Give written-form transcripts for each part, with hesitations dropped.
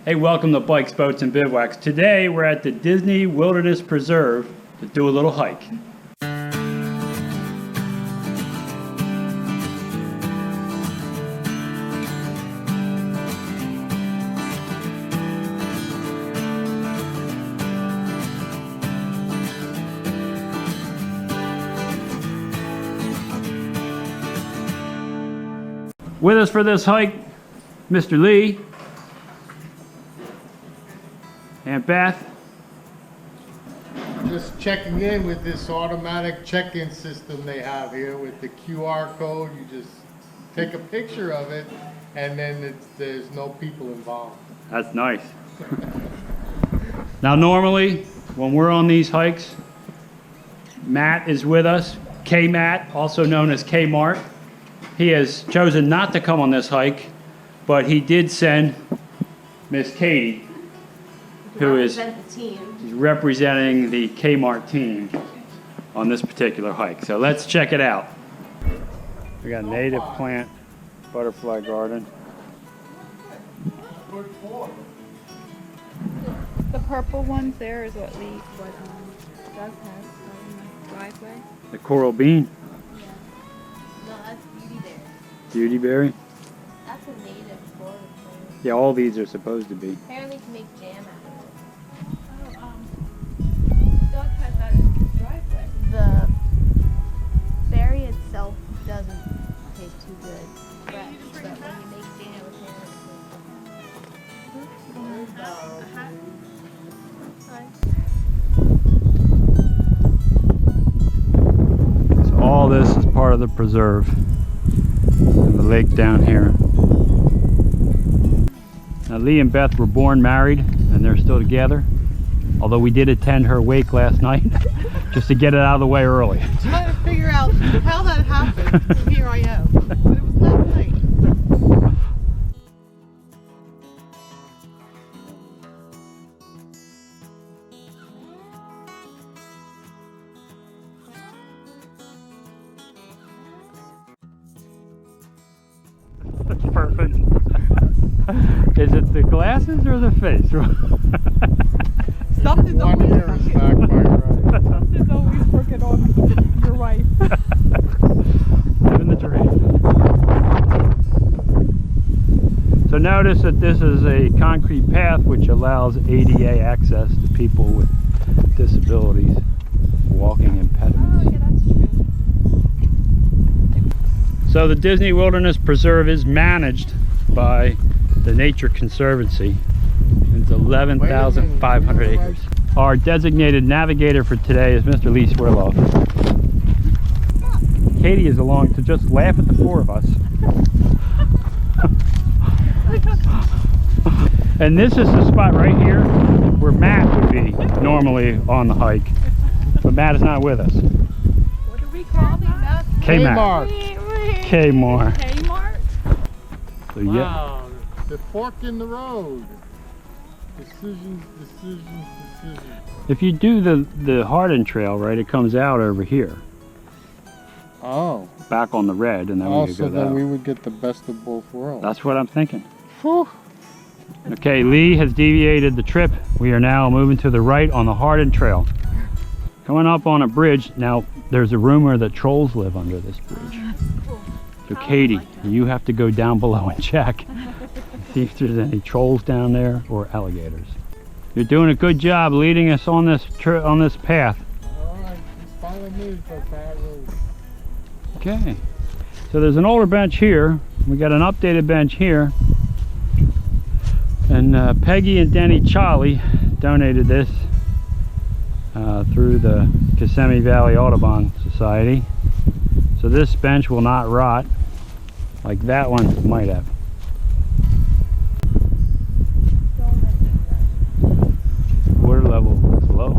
Hey, welcome to Bikes, Boats, and Bivouacs. Today we're at the Disney Wilderness Preserve to do a little hike. With us for this hike, Mr. Lee and Beth. Just checking in with this automatic check-in system they have here with the QR code. You just take a picture of it and then there's no people involved. That's nice. Now normally when we're on these hikes, Matt is with us, K-Matt, also known as K-Mart. He has chosen not to come on this hike, but he did send Miss Katie, who is representing the Kmart team on this particular hike. So let's check it out. We got native plant butterfly garden. The purple ones there is what Doug has on the driveway. The coral bean. Yeah. No, that's beautyberry. Beautyberry. That's a native Florida plant. Yeah, all these are supposed to be. Apparently can make jam out of it. Doug has that in his driveway. The berry itself doesn't taste too good. But when you make jam with it, So all this is part of the preserve and the lake down here. Now Lee and Beth were born married and they're still together. Although we did attend her wake last night just to get it out of the way early. Trying to figure out how that happened, and here I am. But it was last night. That's perfect. Is it the glasses or the face? Something's One always ear is not crooked. quite right. Something's always crooked on your wife. Living the dream. So notice that this is a concrete path which allows ADA access to people with disabilities, walking impediments. Oh, yeah, that's true. So the Disney Wilderness Preserve is managed by the Nature Conservancy. It's 11,500 acres. Our designated navigator for today is Mr. Lee Swirloff. Katie is along to just laugh at the four of us. And this is the spot right here where Matt would be normally on the hike. But Matt is not with us. What do we call that? K-Mart. K-Mart. Kmart? So yeah. Wow, the fork in the road. Decisions. If you do the Hardin Trail, right, it comes out over here, Oh. back on the red, and then we could So go then that we way. would get the best of both worlds. That's what I'm thinking. Whew. Okay, Lee has deviated the trip. We are now moving to the right on the Hardin Trail. Coming up on a bridge. Now, there's a rumor that trolls live under this bridge. Cool. So Katie, you have to go down below and check. See if there's any trolls down there or alligators. You're doing a good job leading us on this path. All right, just follow me for bad road. Okay. So there's an older bench here. We got an updated bench here. And Peggy and Denny Charlie donated this through the Kissimmee Valley Audubon Society. So this bench will not rot like that one might have. Water level is low.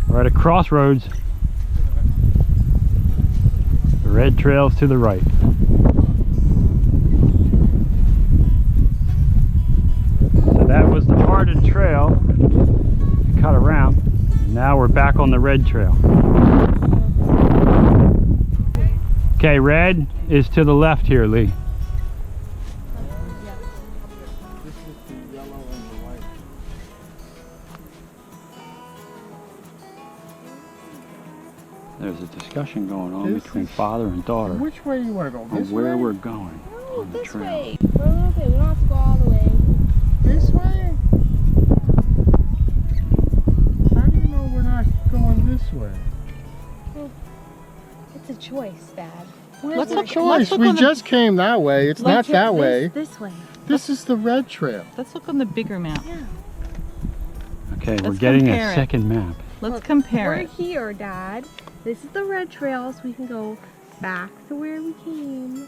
We're at a crossroads. The red trail's to the right. So that was the Hardin Trail. Cut around. Now we're back on the red trail. Okay, red is to the left here, Lee. This is the yellow and the white. There's a discussion going on This between is- father and daughter Which way you want to go? on This where way? we're going No, on the this trail. way. We're a little bit. We don't have to go all the way. This way? How do you know we're not going this way? It's a choice, Dad. Let's Where's the look- choice? let's look We on the- just came that way. It's not that way. This way. This is the red trail. Let's look on the bigger map. Okay, we're Let's getting compare a it. second map. Let's Look, compare We're it. here, Dad. This is the red trail, so we can go back to where we came,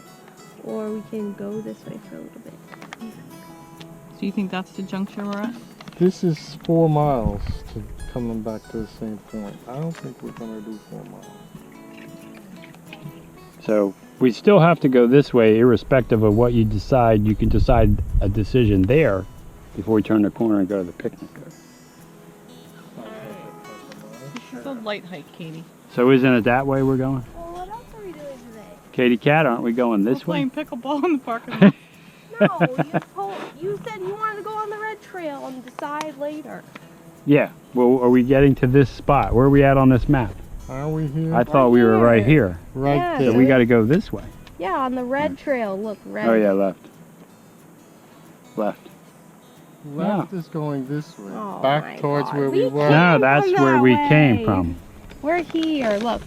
or we can go this way for a little bit. So you think that's the junction we're at? This is 4 miles to coming back to the same point. I don't think we're gonna do 4 miles. So we still have to go this way, irrespective of what you decide. You can decide a decision there before we turn the corner and go to the picnic. It's a light hike, Katie. So isn't it that way we're going? Well, what else are we doing today? Katie Cat, aren't we going this We're way? playing pickleball in the parking lot. No, you said you wanted to go on the red trail and decide later. Yeah. Well, are we getting to this spot? Where are we at on this map? Are we here? I thought we were right here. right Yeah, So there. we got to go this way. Yeah, on the red trail. Look, red. Oh yeah, left. Left. Left is going this way. Oh my Back towards God. where we We were. No, Came that's from where that we way. came from. We're here. Look.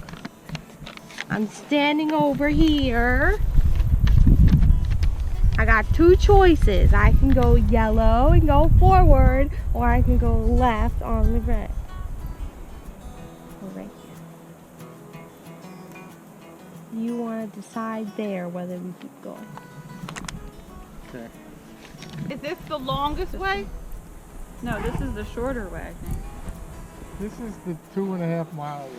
I'm standing over here. I got 2 choices. I can go yellow and go forward, or I can go left on the red. Go right here. You want to decide there whether we keep going. Okay. Is this the longest way? No, this is the shorter way, I think. This is the 2.5 mile way.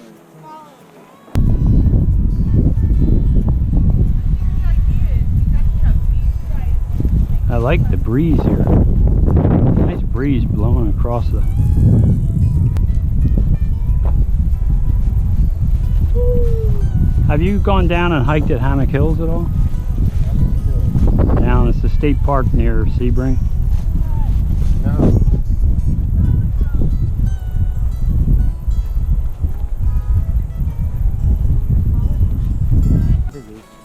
I like the breeze here. Nice breeze blowing across the. Have you gone down and hiked at Hammock Hills at all? Down, it's the state park near Sebring. No.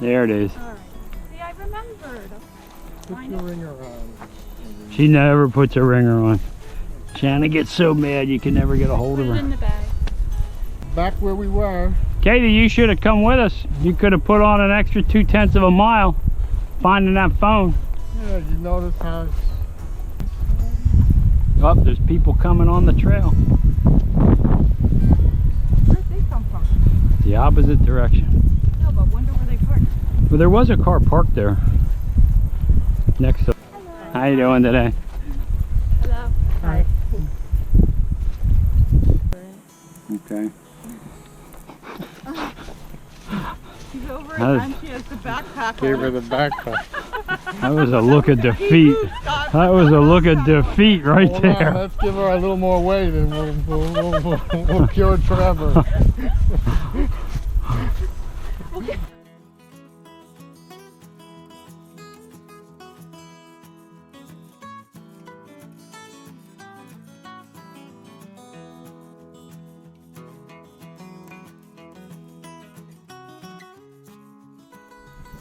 There it is. See, I remembered. Put your ringer on. She never puts a ringer on. Shanna gets so mad you can never get a hold of her. the bag. Back where we were. Katie, you should have come with us. You could have put on an extra 2/10 of a mile finding that phone. Yeah, you notice how it's Oh, there's people coming on the trail. Where'd they come from? The opposite direction. No, but wonder where they parked. Well, there was a car parked there. Next to. How you doing today? Hello. Hi. Okay. She's over That and she has the backpack gave on. her the backpack. That was a look of defeat. That was a look of defeat right Hold on, there. let's give her a little more weight and we'll cure it forever.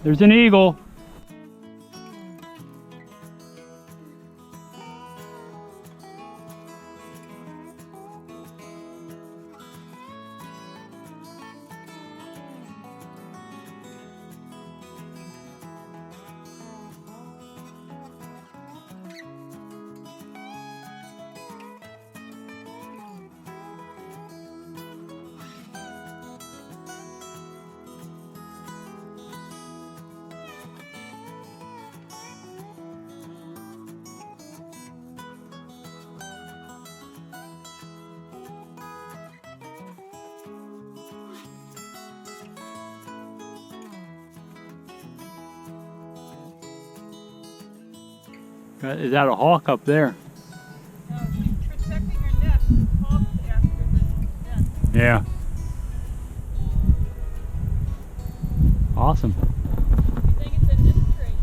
There's an eagle. Is that a hawk up there? No, she's protecting her nest. Hawks after Yeah. Awesome. I think it's in this tree.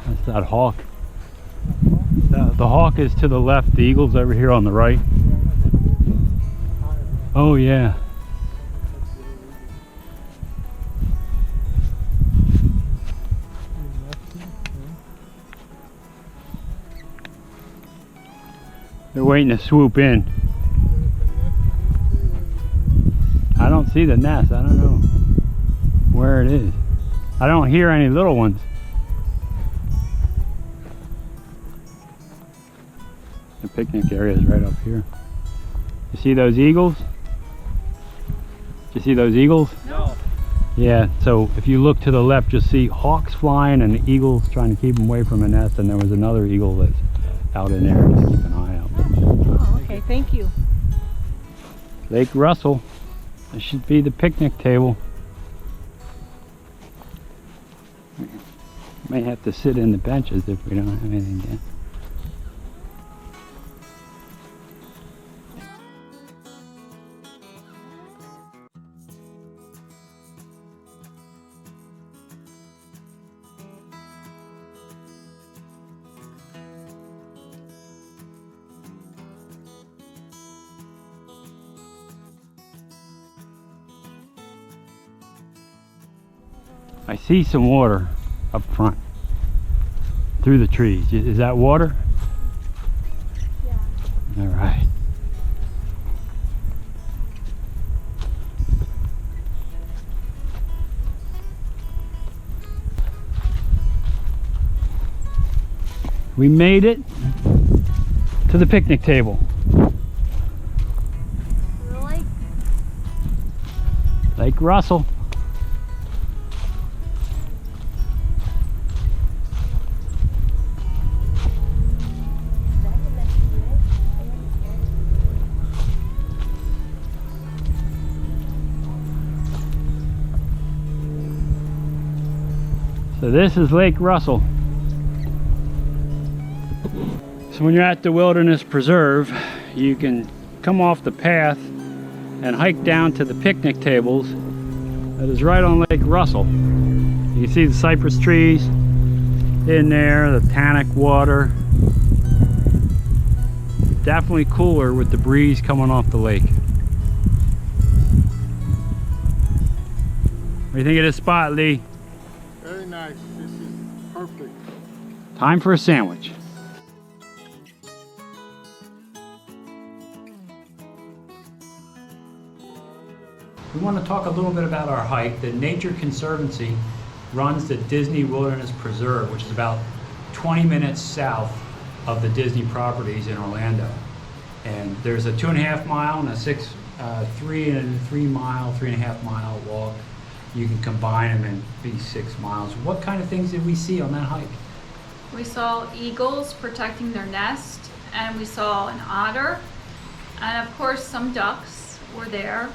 That's that hawk. The hawk is to the left, the eagle's over here on the right. Oh yeah. They're waiting to swoop in. I don't see the nest. I don't know where it is. I don't hear any little ones. The picnic area is right up here. You see those eagles? You see those eagles? No. Yeah, so if you look to the left, you'll see hawks flying and eagles trying to keep them away from a nest, and there was another eagle that's out in there to keep an eye out. Oh, okay, thank you. Lake Russell. This should be the picnic table. May have to sit in the benches if we don't have anything yet. I see some water up front through the trees. Is that water? Yeah. All right. We made it to the picnic table. Really? Lake Russell. So this is Lake Russell. So when you're at the Wilderness Preserve, you can come off the path and hike down to the picnic tables that is right on Lake Russell. You can see the cypress trees in there, the tannic water. Definitely cooler with the breeze coming off the lake. What do you think of this spot, Lee? Very nice. This is perfect. Time for a sandwich. We want to talk a little bit about our hike. The Nature Conservancy runs the Disney Wilderness Preserve, which is about 20 minutes south of the Disney properties in Orlando. And there's a 2.5 mile and a 3.5 mile walk. You can combine them and be 6 miles. What kind of things did we see on that hike? We saw eagles protecting their nest, and we saw an otter, and of course some ducks were there.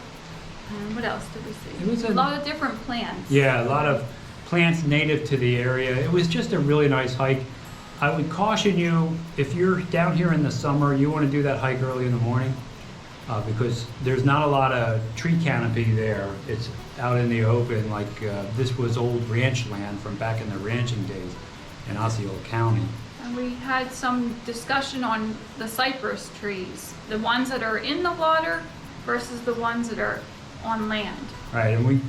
And what else did we see? It was a lot of different plants. Yeah, a lot of plants native to the area. It was just a really nice hike. I would caution you, if you're down here in the summer, you want to do that hike early in the morning because there's not a lot of tree canopy there. It's out in the open, like this was old ranch land from back in the ranching days in Osceola County. And we had some discussion on the cypress trees, the ones that are in the water versus the ones that are on land. right? And we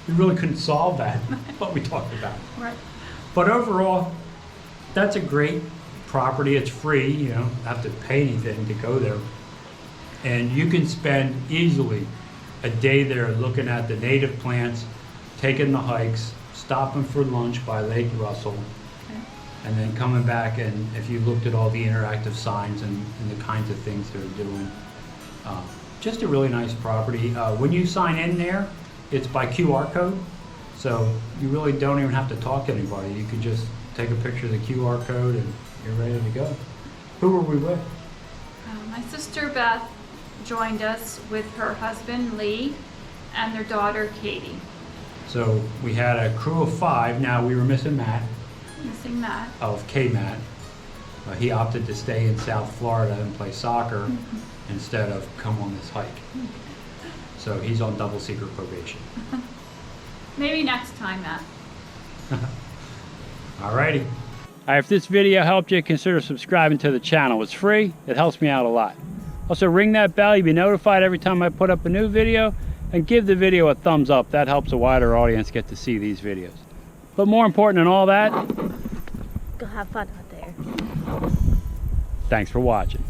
really couldn't solve that, what we talked about. Right. But overall, that's a great property. It's free, you don't have to pay anything to go there. And you can spend easily a day there looking at the native plants, taking the hikes, stopping for lunch by Lake Russell, Okay. and then coming back, and if you looked at all the interactive signs and the kinds of things they're doing. Just a really nice property. When you sign in there, it's by QR code, so you really don't even have to talk to anybody. You can just take a picture of the QR code and you're ready to go. Who were we with? My sister Beth joined us with her husband Lee and their daughter Katie. So we had a crew of 5. Now we were missing Matt Missing Matt. of K-Mat. He opted to stay in South Florida and play soccer instead of come on this hike. So he's on double secret probation. Maybe next time, Matt. Alrighty. If this video helped you, consider subscribing to the channel. It's free. It helps me out a lot. Also, ring that bell. You'll be notified every time I put up a new video. And give the video a thumbs up. That helps a wider audience get to see these videos. But more important than all that, Go have fun out there. thanks for watching.